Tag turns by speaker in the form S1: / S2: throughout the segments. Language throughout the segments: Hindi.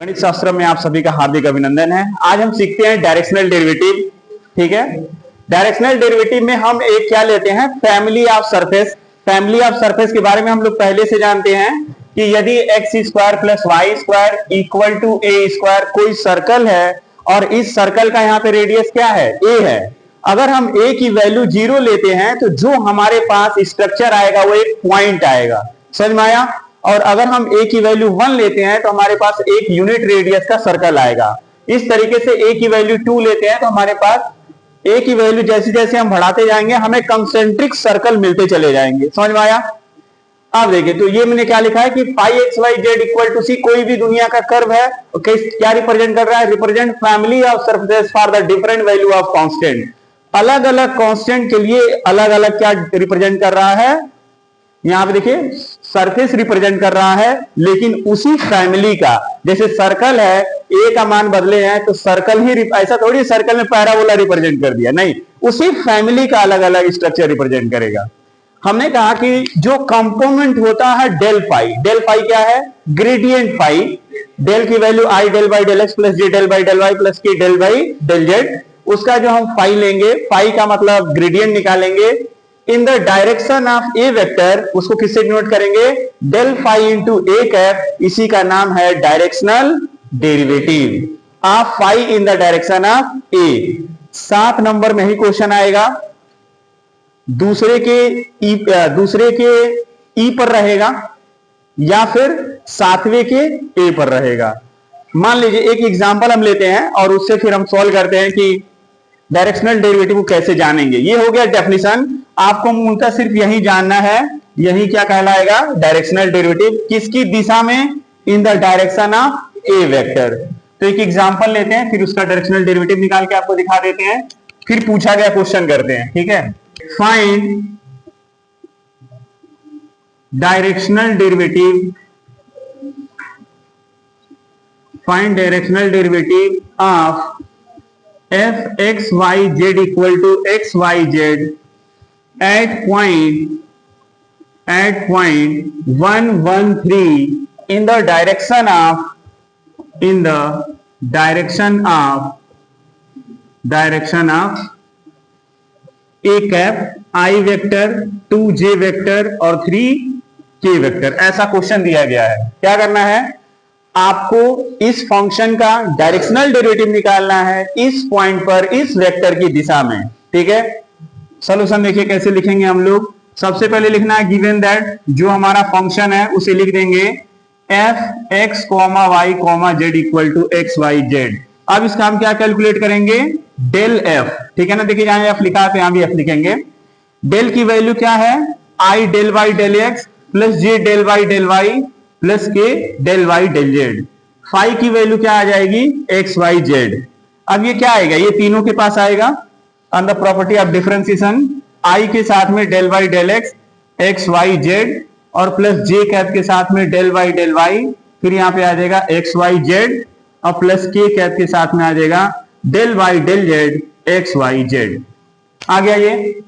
S1: गणित शास्त्र में आप सभी का हार्दिक अभिनंदन है। आज हम सीखते हैं डायरेक्शनल डेरिवेटिव। ठीक है, डायरेक्शनल डेरिवेटिव में हम एक क्या लेते हैं, family of surface. Family of surface के बारे में हम लोग पहले से जानते हैं कि यदि X square plus Y square equal to A square कोई सर्कल है और इस सर्कल का यहाँ पे रेडियस क्या है, ए है। अगर हम ए की वैल्यू 0 लेते हैं तो जो हमारे पास स्ट्रक्चर आएगा वो एक पॉइंट आएगा, समझ में आया। और अगर हम ए की वैल्यू 1 लेते हैं तो हमारे पास एक यूनिट रेडियस का सर्कल आएगा। इस तरीके से ए की वैल्यू 2 लेते हैं तो हमारे पास ए की वैल्यू जैसे जैसे हम बढ़ाते जाएंगे हमें कंसेंट्रिक सर्कल मिलते चले जाएंगे, समझ में आया। अब देखिए तो ये मैंने क्या लिखा है कि phi x Y Z equal to c, कोई भी दुनिया का कर्व है क्या रिप्रेजेंट कर रहा है, represent family of surface for the different value of constant. अलग अलग कांस्टेंट के लिए अलग अलग क्या रिप्रेजेंट कर रहा है, यहां पे देखिए सरफेस रिप्रेजेंट कर रहा है लेकिन उसी फैमिली का। जैसे सर्कल है, ए का मान बदले हैं तो सर्कल ही, ऐसा थोड़ी सर्कल में पैराबोला रिप्रेजेंट कर दिया, नहीं, उसी फैमिली का अलग अलग स्ट्रक्चर रिप्रेजेंट करेगा। हमने कहा कि जो कंपोनेंट होता है डेल फाई, डेल फाई क्या है, ग्रेडियंट फाई। डेल की value I del by del x plus J del by del Y plus के डेल बाई डेल जेड, उसका जो हम फाई लेंगे, फाई का मतलब ग्रेडियंट निकालेंगे in the direction of a vector, उसको किससे डिनोट करेंगे, del phi into A cap, इसी का नाम है directional derivative of phi in the direction of A. 7 number में ही क्वेश्चन आएगा, दूसरे के ई पर रहेगा या फिर 7वें के ए पर रहेगा। मान लीजिए एक एग्जांपल हम लेते हैं और उससे फिर हम सॉल्व करते हैं कि डायरेक्शनल डेरिवेटिव को कैसे जानेंगे। ये हो गया डेफिनेशन, आपको मूलतः सिर्फ यही जानना है, यही क्या कहलाएगा, डायरेक्शनल डेरिवेटिव। किसकी दिशा में, इन the direction of a vector. तो एक एग्जांपल लेते हैं फिर उसका डायरेक्शनल डेरिवेटिव निकाल के आपको दिखा देते हैं, फिर पूछा गया क्वेश्चन करते हैं। ठीक है, find directional derivative, find directional derivative of F X Y Z equal to X Y Z at point 1 1 3 in the direction of a cap, i vector, 2 j vector और 3 k वेक्टर। ऐसा क्वेश्चन दिया गया है। क्या करना है, आपको इस फंक्शन का डायरेक्शनल डेरिवेटिव निकालना है इस पॉइंट पर, इस वेक्टर की दिशा में। ठीक है, सॉल्यूशन देखिए कैसे लिखेंगे हम लोग। सबसे पहले लिखना है गिवन दैट, जो हमारा फंक्शन है उसे लिख देंगे F X comma Y comma Z equal to X Y Z. अब इसका हम क्या कैलकुलेट करेंगे, डेल एफ। ठीक है ना, देखिए यहां एफ लिखा है तो यहां भी एफ लिखेंगे। डेल की वैल्यू क्या है, i del y del x plus J del y del Y plus के del y del z. Phi की वैल्यू क्या आ जाएगी, एक्स वाई जेड। अब ये क्या आएगा, ये तीनों के पास आएगा on the property of differentiation, i के साथ में del y del x, x Y z और प्लस जे कैप के साथ में डेल वाई डेल वाई, फिर यहाँ पे आ जाएगा एक्स वाई जेड और प्लस के कैप के साथ में आ जाएगा del y del z x Y z. आ गया ये।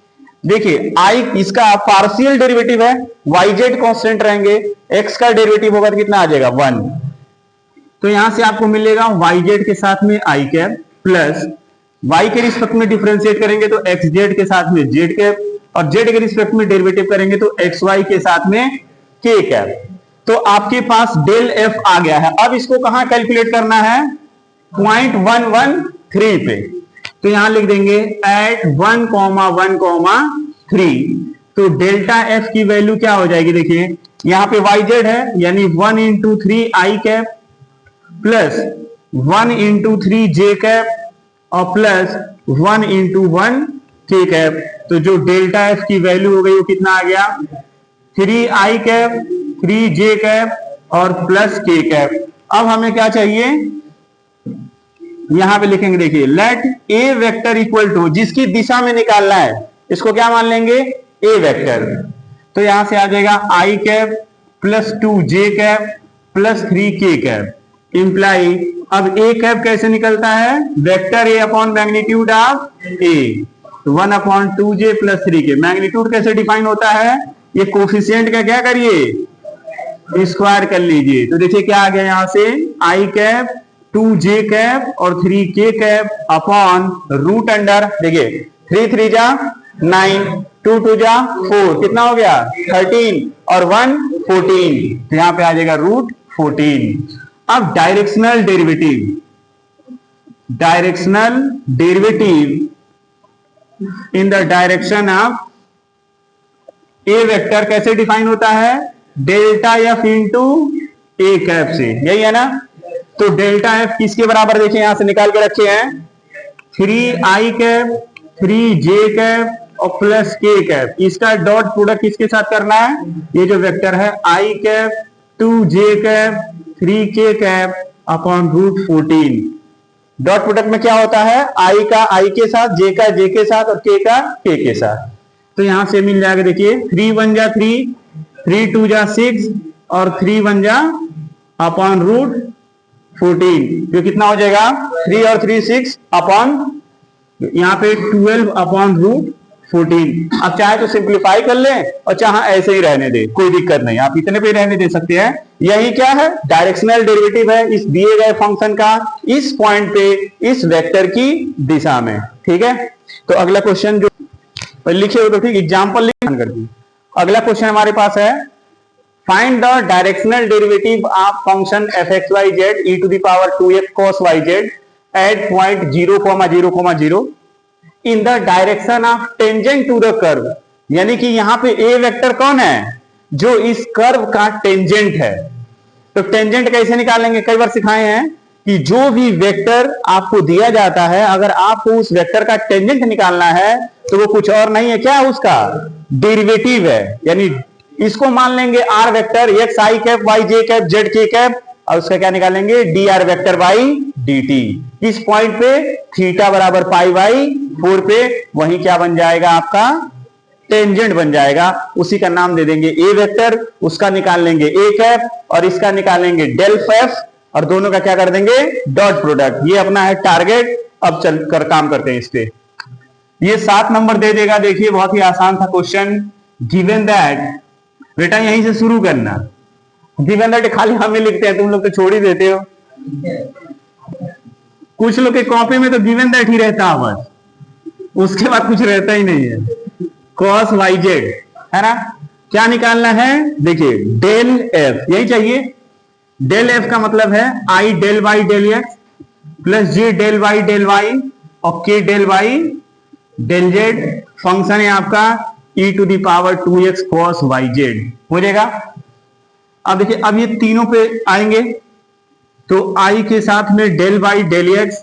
S1: देखिए आई इसका पार्शियल डेरिवेटिव है, वाई जेड कॉन्स्टेंट रहेंगे, एक्स का डेरिवेटिव होगा तो कितना आ जाएगा 1। तो यहां से आपको मिलेगा वाई जेड के साथ में आई कैप प्लस y के रिस्पेक्ट में डिफरेंशिएट करेंगे तो एक्स जेड के साथ में जेड कैप और जेड के रिस्पेक्ट में डेरिवेटिव करेंगे तो एक्स वाई के साथ में के कैप। तो आपके पास डेल एफ आ गया है। अब इसको कहां कैलकुलेट करना है, पॉइंट 1 1 3 पे। तो यहां लिख देंगे एट 1 1 3। तो डेल्टा एफ की वैल्यू क्या हो जाएगी, देखिए यहां पे वाई जेड है यानी 1 into 3 I cap plus 1 into 3 J cap और प्लस 1 इंटू 1 के कैप। तो जो डेल्टा एफ की वैल्यू हो गई वो कितना आ गया, 3 आई कैप 3 जे कैप और प्लस के कैप। अब हमें क्या चाहिए, यहां पे लिखेंगे, देखिए let A vector equal to, जिसकी दिशा में निकालना है इसको क्या मान लेंगे, ए वेक्टर। तो यहां से आ जाएगा आई cap plus 2 j cap plus 3 के कैप इंप्लाई। अब ए कैप कैसे निकलता है, vector A upon magnitude of A, 1 upon 2j plus 3 के। मैग्नीट्यूड कैसे डिफाइन होता है, ये कोफिशिएंट का क्या करिए, स्क्वायर कर लीजिए। तो देखिए क्या आ गया यहां से, आई कैप 2j कैप और 3k cap upon root under, देखिए 3 3 जा 9, 2 2 जा 4, कितना हो गया 13 और 1 14, तो यहां पे आ जाएगा रूट 14। अब directional derivative, directional derivative in the direction of a vector कैसे डिफाइन होता है, delta f into A cap से, यही है ना। तो डेल्टा एफ किसके बराबर, देखिए यहां से निकाल के रखे हैं 3i कैप 3j कैप और प्लस k कैप, इसका डॉट प्रोडक्ट किसके साथ करना है, ये जो वेक्टर है i cap 2j cap 3k cap upon root 14। Dot product में क्या होता है, i का i के साथ, j का j के साथ और k का k के साथ। तो यहां से मिल जाएगा, देखिए 3 1 जा 3, 3 2 जा 6 और 3 1 जा अपॉन रूट 14, जो कितना हो जाएगा 3 और 3 6 अपॉन यहाँ पे 12 अपॉन रूट 14। अब चाहे तो सिंप्लीफाई कर ले और चाहे ऐसे ही रहने दे, कोई दिक्कत नहीं, आप इतने पे रहने दे सकते हैं। यही क्या है, डायरेक्शनल डेरिवेटिव है इस दिए गए फंक्शन का इस पॉइंट पे इस वेक्टर की दिशा में। ठीक है, तो अगला क्वेश्चन जो लिखे हो तो ठीक, एग्जाम्पल लिख कर दी। अगला क्वेश्चन हमारे पास है, find the directional derivative of function f(x,y,z) e to the power 2x cos yz at point 0, 0, 0 in the direction of tangent to the curve. यानी कि यहां पे ए वेक्टर कौन है, जो इस कर्व का टेंजेंट है। तो टेंजेंट कैसे निकालेंगे, कई बार सिखाए हैं कि जो भी वेक्टर आपको दिया जाता है, अगर आपको उस वेक्टर का टेंजेंट निकालना है तो वो कुछ और नहीं है, क्या है उसका डेरिवेटिव है। यानी इसको मान लेंगे आर वेक्टर एक्स आई कैप वाई जे कैप जेड के कैप, और उसका क्या निकालेंगे D are vector by D T. इस पॉइंट पे थीटा बराबर पाई बाई 4 पे वही क्या बन जाएगा आपका टेंजेंट बन जाएगा, उसी का नाम दे देंगे ए वेक्टर, उसका निकाल लेंगे ए कैप और इसका निकालेंगे डेल्फ एफ और दोनों का क्या कर देंगे डॉट प्रोडक्ट। ये अपना है टारगेट। अब चल कर काम करते हैं इस पे। ये 7 नंबर दे देगा, देखिए बहुत ही आसान था क्वेश्चन। गिवन दैट, बेटा यहीं से शुरू करना, गिवन दैट खाली हमें लिखते हैं, तुम लोग तो छोड़ ही देते हो। कुछ लोग के कॉपी में तो गिवन दैट ही रहता है बस, उसके बाद कुछ रहता ही नहीं है। कॉस वाई जेड है ना, क्या निकालना है, देखिए डेल एफ यही चाहिए। डेल एफ का मतलब है i del y del x plus J del y और k del y del z. Function है आपका e to the power 2x cos yz हो जाएगा। अब देखिए, अब ये तीनों पे आएंगे तो i के साथ में del y del x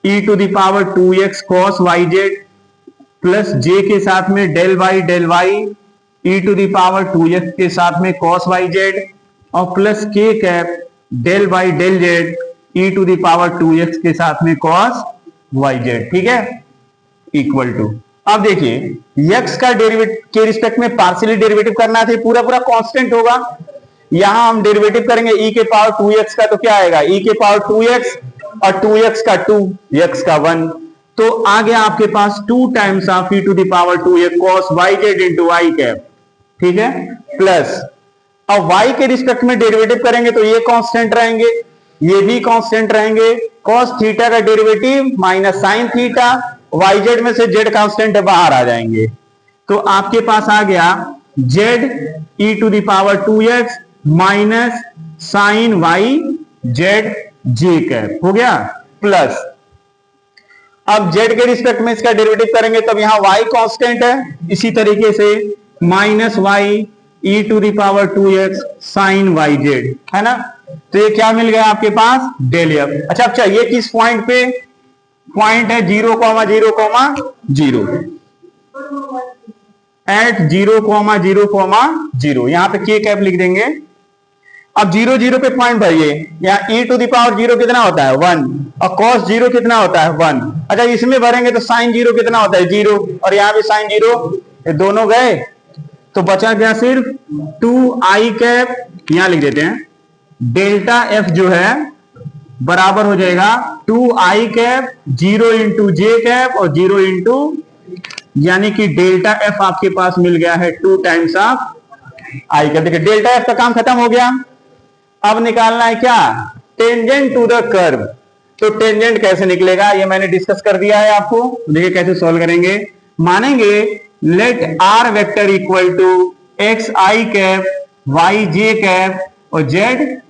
S1: e to the power 2x cos yz plus j के साथ में del y e to the power 2x के साथ में cos yz और plus k cap del y del z e to the power 2x के साथ में cos yz। ठीक है, इक्वल टू, अब देखिए x का डेरिवेटिव के रिस्पेक्ट में पार्शियली डेरिवेटिव करना है, पूरा पूरा कांस्टेंट होगा। यहां हम डेरिवेटिव करेंगे e के पावर 2x का, तो क्या आएगा e के पावर 2x और 2x का 2, x का 1, तो आ गया आपके पास 2 times of e to the power 2x cos yz into y cap. ठीक है, प्लस अब y के रिस्पेक्ट में डेरिवेटिव करेंगे तो ये कांस्टेंट रहेंगे, ये भी कांस्टेंट रहेंगे। cos थीटा का derivative minus sine theta, yz में से z कांस्टेंट बाहर आ जाएंगे, तो आपके पास आ गया z e to the power 2x minus sine y z j cap हो गया। प्लस अब z के रिस्पेक्ट में इसका डेरिवेटिव करेंगे तब यहां y कांस्टेंट है, इसी तरीके से minus y e to the power 2x sine y z है ना। तो ये क्या मिल गया आपके पास डेल एफ। अच्छा, अब चाहिए किस पॉइंट पे, पॉइंट है 0, 0, 0 एट 0, 0, 0, यहां पे के कैप लिख देंगे। अब 0, 0 पे पॉइंट भरिए, यहाँ e टू द पावर 0 कितना होता है 1 और cos 0 कितना होता है 1। अच्छा, इसमें भरेंगे तो साइन 0 कितना होता है 0 और यहाँ भी साइन 0, ये दोनों गए तो बचा गया सिर्फ 2i कैप, यहां लिख देते हैं डेल्टा एफ जो है बराबर हो जाएगा 2i cap 0 into j cap और 0 इंटू, यानी कि डेल्टा एफ आपके पास मिल गया है 2 टाइम्स ऑफ आई कैप। देखिए डेल्टा एफ का काम खत्म हो गया। अब निकालना है क्या, टेंजेंट टू द कर्व। तो टेंजेंट कैसे निकलेगा ये मैंने डिस्कस कर दिया है आपको। देखिए कैसे सॉल्व करेंगे। मानेंगे let r vector equal to x I cap, Y J cap और जेड,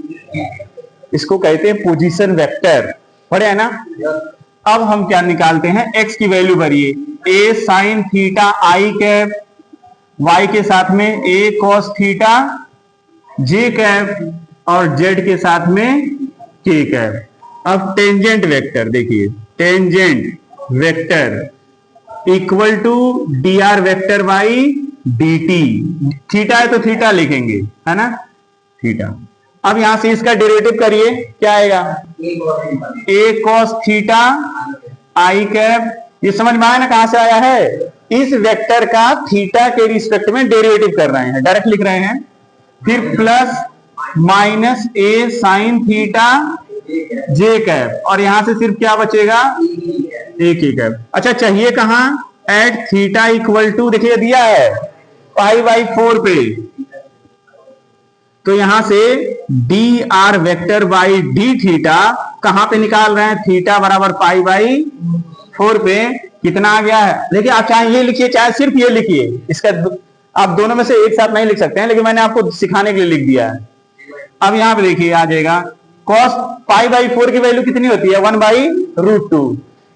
S1: इसको कहते हैं पोजीशन वेक्टर, पढ़े है ना। अब हम क्या निकालते हैं, एक्स की वैल्यू भरिए, a sine theta i cap, y के साथ में a cos theta j cap और जेड के साथ में के कैप। अब टेंजेंट वेक्टर देखिए, tangent vector equal to d are vector by D t. Theta है तो थीटा लिखेंगे, है ना, थीटा। अब यहां से इसका डेरिवेटिव करिए, क्या आएगा, ए कॉस थीटा आई कैप। ये समझ में आया ना कहां से आया है, इस वेक्टर का थीटा के रिस्पेक्ट में डेरिवेटिव कर रहे हैं, डायरेक्ट लिख रहे हैं। फिर प्लस माइनस ए साइन थीटा जे कैप, और यहां से सिर्फ क्या बचेगा, ए की कैप। अच्छा चाहिए कहां, एट थीटा इक्वल टू, देखिए दिया है पाई बाई 4 पे, तो यहां से D R vector by D theta कहां पे निकाल रहे हैं, थीटा बराबर पाई बाई 4 पे कितना आ गया है। देखिए आप चाहे ये लिखिए चाहे सिर्फ ये लिखिए, इसका आप दोनों में से एक साथ नहीं लिख सकते हैं, लेकिन मैंने आपको सिखाने के लिए लिख दिया है। अब यहां पे देखिए आ जाएगा कॉस पाई बाई 4 की वैल्यू कितनी होती है, 1 बाई रूट 2,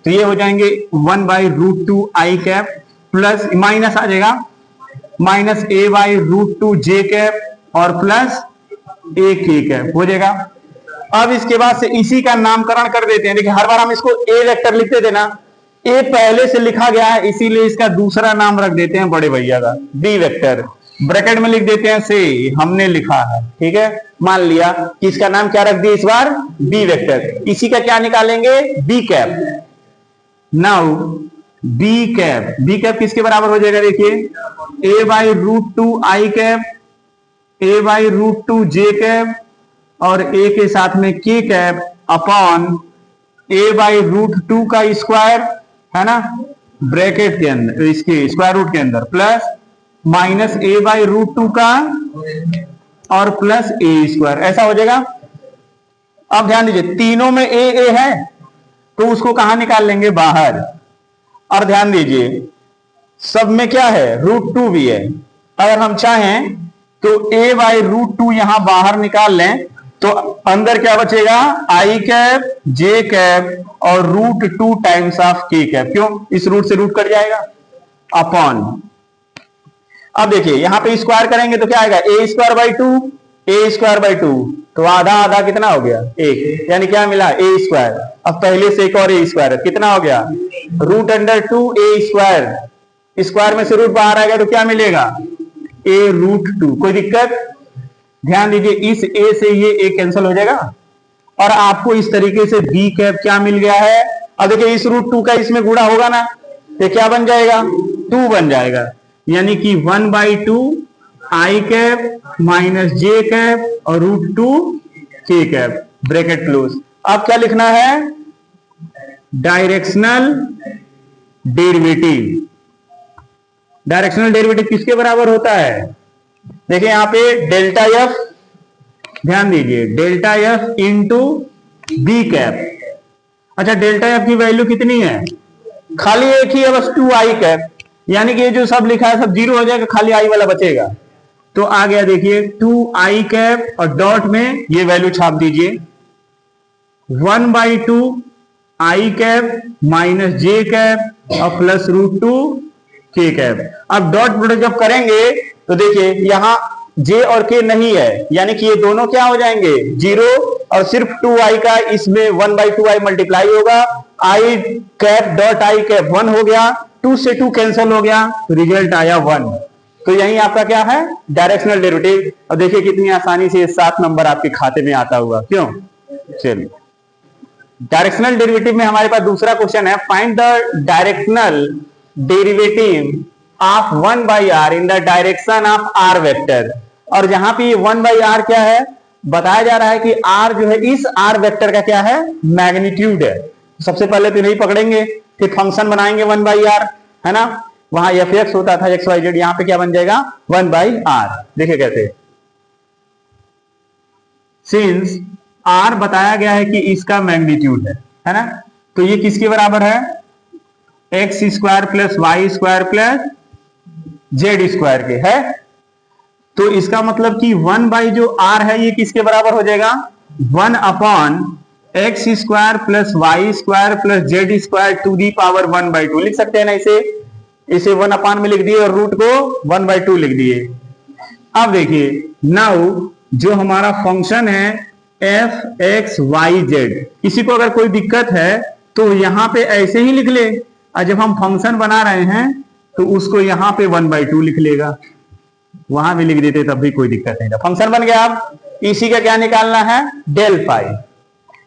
S1: तो ये हो जाएंगे 1 by root 2 i cap, plus minus आ जाएगा minus a by root 2 j cap और प्लस ए के कैप हो जाएगा। अब इसके बाद से इसी का नामकरण कर देते हैं। देखिए हर बार हम इसको ए वेक्टर लिखते थे ना, ए पहले से लिखा गया है इसीलिए इसका दूसरा नाम रख देते हैं बड़े भैया का, बी वेक्टर, ब्रैकेट में लिख देते हैं से, हमने लिखा है, ठीक है। मान लिया कि इसका नाम क्या रख दिया इस बार, बी वेक्टर। इसी का क्या निकालेंगे, b cap. Now b cap, b cap किसके बराबर हो जाएगा, देखिए a by root 2 i cap, a by root 2 j cap और ए के साथ में k cap upon a by root 2 का स्क्वायर, है ना, ब्रैकेट के अंदर, इसके स्क्वायर रूट के अंदर, plus minus a by root 2 का और प्लस ए स्क्वायर, ऐसा हो जाएगा। अब ध्यान दीजिए तीनों में ए है तो उसको कहां निकाल लेंगे, बाहर। और ध्यान दीजिए सब में क्या है, रूट 2 भी है। अगर हम चाहें तो ए बाई रूट 2 यहां बाहर निकाल लें तो अंदर क्या बचेगा, आई कैप जे कैप और रूट 2 टाइम्स ऑफ के कैप, क्यों, इस रूट से रूट कट जाएगा, अपॉन। अब देखिए यहां पे स्क्वायर करेंगे तो क्या आएगा, a square by 2, a square by 2, तो आधा आधा कितना हो गया, एक, यानी क्या मिला, ए स्क्वायर। अब पहले से एक और ए स्क्वायर कितना हो गया, root under 2 a square, square में से रूट बाहर आएगा तो क्या मिलेगा, ए रूट 2। कोई दिक्कत, ध्यान दीजिए इस ए से ये ए कैंसिल हो जाएगा और आपको इस तरीके से बी कैप क्या मिल गया है। अब देखिए इस रूट 2 का इसमें गुणा होगा ना, तो क्या बन जाएगा, 2 बन जाएगा, यानी कि 1 by 2 i cap minus J cap और रूट 2 के कैप, ब्रैकेट क्लोज। अब क्या लिखना है, डायरेक्शनल डेरिवेटिव। डायरेक्शनल डेरिवेटिव किसके बराबर होता है, देखिए यहां पे डेल्टा एफ, ध्यान दीजिए delta f into b cap. अच्छा डेल्टा एफ की वैल्यू कितनी है, खाली एक ही है बस, 2 आई कैप, यानी कि ये जो सब लिखा है सब जीरो हो जाएगा, खाली आई वाला बचेगा। तो आ गया देखिए 2 आई कैप और डॉट में ये वैल्यू छाप दीजिए 1 by 2 i cap minus J cap और प्लस रूट 2 के कैप। अब डॉट प्रोडक्ट जब करेंगे तो देखिए यहां जे और के नहीं है, यानी कि ये दोनों क्या हो जाएंगे, जीरो, और सिर्फ 2 आई का इसमें 1 बाई 2 आई मल्टीप्लाई होगा, आई कैप डॉट आई कैप 1 हो गया, 2 से 2 कैंसिल हो गया तो रिजल्ट आया 1। तो यही आपका क्या है, डायरेक्शनल डेरिवेटिव। और देखिए कितनी आसानी से 7 नंबर आपके खाते में आता हुआ, क्यों। चलिए डायरेक्शनल डेरिवेटिव में हमारे पास दूसरा क्वेश्चन है, find the directional derivative of 1 by r in the direction of r vector. और जहां पे 1 बाई आर क्या है, बताया जा रहा है कि आर जो है इस आर वेक्टर का क्या है, मैग्नीट्यूड है। सबसे पहले तो नहीं पकड़ेंगे, फिर फंक्शन बनाएंगे 1 बाई आर, है ना। वहां एफ एक्स होता था एक्स वाई जेड, यहां पे क्या बन जाएगा 1/r। देखिए कैसे, सिंस r बताया गया है कि इसका मैग्नीट्यूड है ना, तो ये किसके बराबर है, x square plus Y square plus z square के है। तो इसका मतलब कि 1 जो r है ये किसके बराबर हो जाएगा, 1/x square plus Y square plus z square to the power 1/2 लिख सकते हैं ना इसे 1 में लिख दिए और रूट को 1/2 लिख दिए। अब देखिए नाउ जो हमारा फंक्शन है एफ एक्स वाई जेड, किसी को अगर कोई दिक्कत है तो यहां पे ऐसे ही लिख ले, और जब हम फंक्शन बना रहे हैं तो उसको यहां पे 1/2 लिख लेगा, वहां भी लिख देते तब भी कोई दिक्कत नहीं था। फंक्शन बन गया। अब इसी का क्या निकालना है, डेल पाई,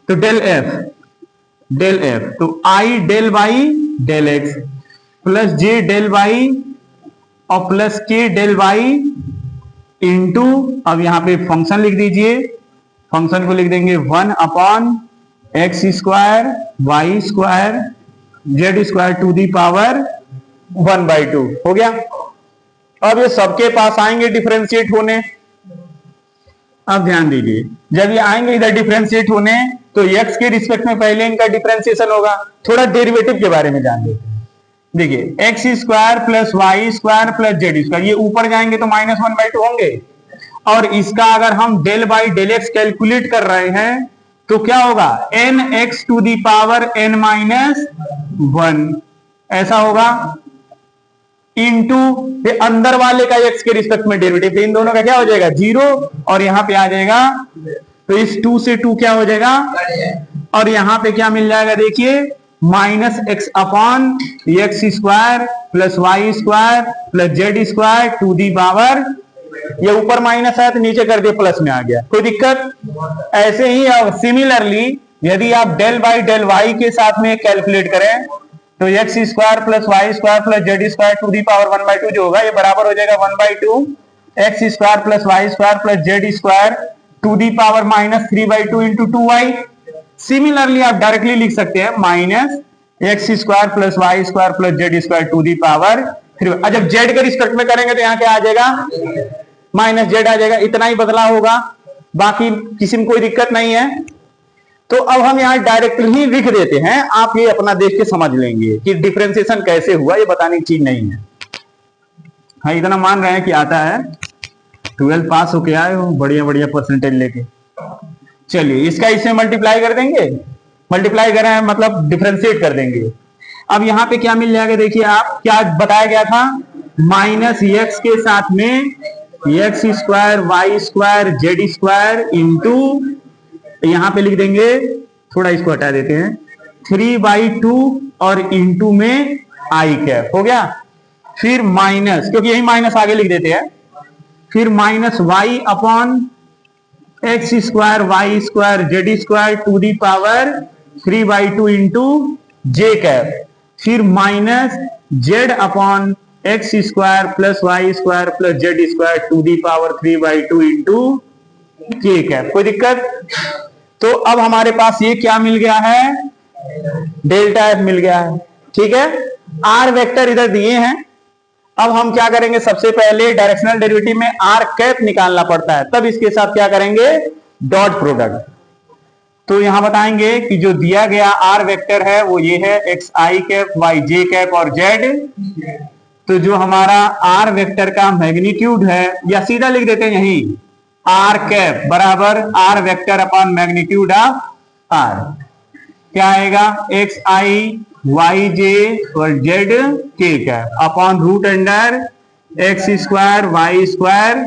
S1: तो डेल एफ तो i del y del x plus J del y और प्लस के डेल वाई इंटू, अब यहां पे फंक्शन लिख दीजिए, फंक्शन को लिख देंगे 1/x square y square z square to the power 1/2 हो गया। अब ये सबके पास आएंगे डिफरेंशिएट होने। अब ध्यान दीजिए, जब ये आएंगे इधर डिफरेंशिएट होने तो x के रिस्पेक्ट में पहले इनका डिफरेंशिएशन होगा। थोड़ा डेरिवेटिव के बारे में जान लेते हैं। देखिए x square plus Y square plus z square, ये ऊपर जाएंगे तो -1/2 होंगे, और इसका अगर हम del by del x calculate कर रहे हैं तो क्या होगा, nx to the power n-1 ऐसा होगा, इंटू अंदर वाले का x के रिस्पेक्ट में डेरिवेटिव, इन दोनों का क्या हो जाएगा 0, और यहां पे आ जाएगा, तो इस 2 से 2 क्या हो जाएगा, और यहां पे क्या मिल जाएगा, देखिए -x/x square plus Y square plus z square to the power, ये ऊपर माइनस है तो नीचे कर दिए प्लस में आ गया, कोई दिक्कत। ऐसे ही अब सिमिलरली यदि आप डेल बाई डेल वाई के साथ में कैलकुलेट करें तो x square plus Y square plus z square to the power 1/2 जो होगा ये बराबर हो जाएगा 1/2 x square plus Y square plus z square to the power -3/2 into 2y। Similarly आप डायरेक्टली लिख सकते हैं -x square plus Y square plus z square to the power 3। जब जेड के रिस्पेक्ट में करेंगे तो यहाँ क्या आ जाएगा, -z आ जाएगा, इतना ही बदलाव होगा, बाकी किसी में कोई दिक्कत नहीं है। तो अब हम यहाँ डायरेक्टली ही लिख देते हैं, आप ये अपना देख के समझ लेंगे कि डिफरेंशिएशन कैसे हुआ, ये बताने की चीज नहीं है। हाँ इतना मान रहे हैं कि आता है, 12 पास होके आए हो बढ़िया बढ़िया परसेंटेज लेके। चलिए इसका इससे मल्टीप्लाई कर देंगे, मल्टीप्लाई कर रहे हैं मतलब डिफरेंशिएट कर देंगे। अब यहाँ पे क्या मिल जाएगा, देखिए आप क्या बताया गया था, -x के साथ में x square y square z square into, यहां पे लिख देंगे, थोड़ा इसको हटा देते हैं, 3/2 और इंटू में आई कैप हो गया, फिर माइनस, क्योंकि यही माइनस आगे लिख देते हैं, फिर -y upon x square y square z square to the power 3/2 into j cap, फिर -z upon x square plus Y square plus z square to the power 3/2 into k cap. कोई दिक्कत? तो अब हमारे पास ये क्या मिल गया है, डेल्टा एफ मिल गया है, ठीक है। आर वेक्टर इधर दिए हैं, अब हम क्या करेंगे, सबसे पहले डायरेक्शनल डेरिवेटिव में आर कैप निकालना पड़ता है, तब इसके साथ क्या करेंगे, डॉट प्रोडक्ट। तो यहां बताएंगे कि जो दिया गया आर वेक्टर है वो ये है, एक्स आई कैप वाई जे कैप और जेड। तो जो हमारा आर वेक्टर का मैग्नीट्यूड है, या सीधा लिख देते हैं यही, आर कैप बराबर r vector upon magnitude of r, क्या आएगा, एक्स आई वाई जे और जेड के cap upon root under x square y square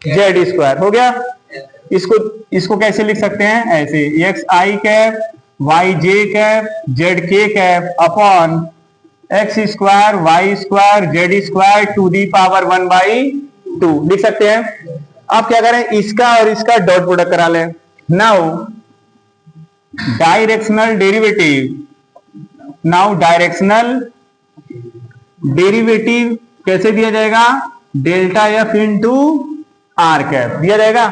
S1: z square. हो गया। इसको कैसे लिख सकते हैं, ऐसे, एक्स आई कैप वाई जे कैप जेड के cap upon x square y square z square to the power 1/2 लिख सकते हैं। अब क्या करें, इसका और इसका डॉट प्रोडक्ट करा लें। नाउ डायरेक्शनल डेरिवेटिव कैसे दिया जाएगा, delta f into r cap दिया जाएगा।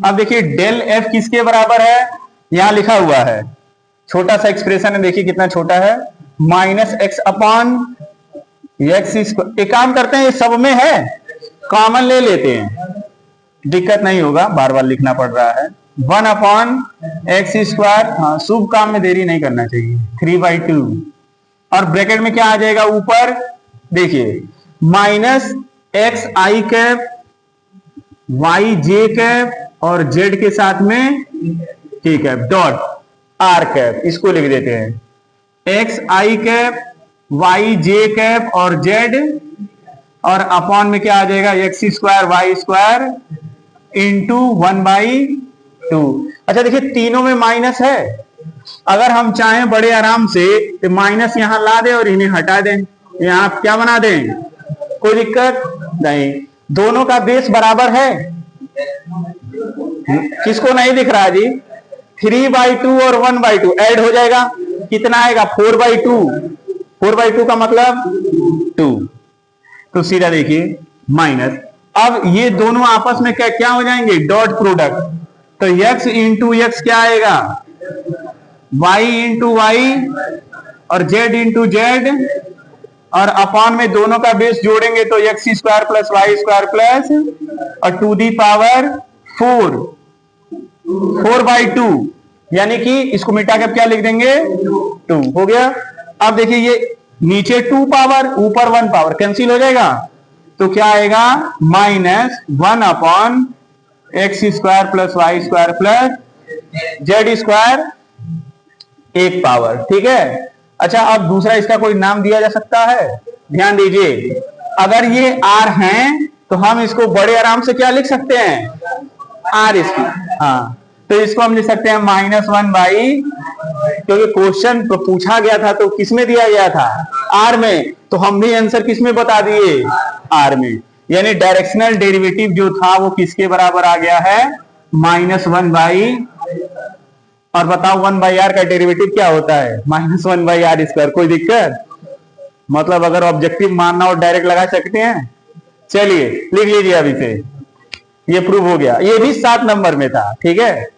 S1: अब देखिए डेल एफ किसके बराबर है, यहां लिखा हुआ है, छोटा सा एक्सप्रेशन है, देखिए कितना छोटा है, -x अपॉन एक्स स्क्वायर, एक काम करते हैं, ये सब में है, कॉमन ले लेते हैं, दिक्कत नहीं होगा, बार बार लिखना पड़ रहा है। 1/x स्क्वायर, हाँ शुभ काम में देरी नहीं करना चाहिए, 3/2, और ब्रैकेट में क्या आ जाएगा ऊपर, देखिए माइनस एक्स आई कैप वाई जे कैप और जेड के साथ में ठीक है डॉट आर कैप, इसको लिख देते हैं एक्स आई कैप वाई जे कैप और जेड, और अपॉन में क्या आ जाएगा x square y square into 1/2। अच्छा देखिए तीनों में माइनस है, अगर हम चाहें बड़े आराम से तो माइनस यहां ला दें और इन्हें हटा दें, यहां क्या बना दें, कोई दिक्कत नहीं, दोनों का बेस बराबर है। किसको नहीं दिख रहा जी, 3/2 और 1/2 ऐड हो जाएगा, कितना आएगा 4/2, 4/2 का मतलब 2, तो सीधा देखिए माइनस, अब ये दोनों आपस में क्या हो जाएंगे, डॉट प्रोडक्ट, तो x इंटू एक्स क्या आएगा, y इंटू वाई और z इंटू जेड, और अपॉन में दोनों का बेस जोड़ेंगे तो x square plus Y square plus और टू दी पावर 4/2, यानी कि इसको मिटा के क्या लिख देंगे 2 हो गया। अब देखिए ये नीचे 2 पावर ऊपर 1 पावर कैंसिल हो जाएगा, तो क्या आएगा -1/x square plus Y square plus z square 1 power, ठीक है। अच्छा अब दूसरा इसका कोई नाम दिया जा सकता है, ध्यान दीजिए, अगर ये r हैं तो हम इसको बड़े आराम से क्या लिख सकते हैं, r इसकी, हाँ तो इसको हम लिख सकते हैं -1 क्योंकि क्वेश्चन पूछा गया था तो किसमें दिया गया था, r में, तो हम भी आंसर किसमें बता दिए, r में, यानी डायरेक्शनल डेरिवेटिव जो था वो किसके बराबर आ गया है, -1 और बताओ 1/r का डेरिवेटिव क्या होता है, -1/r स्क्वायर, कोई दिक्कत, मतलब अगर ऑब्जेक्टिव मानना हो डायरेक्ट लगा सकते हैं। चलिए लिख लीजिए अभी से, ये प्रूव हो गया, ये भी 7 नंबर में था, ठीक है।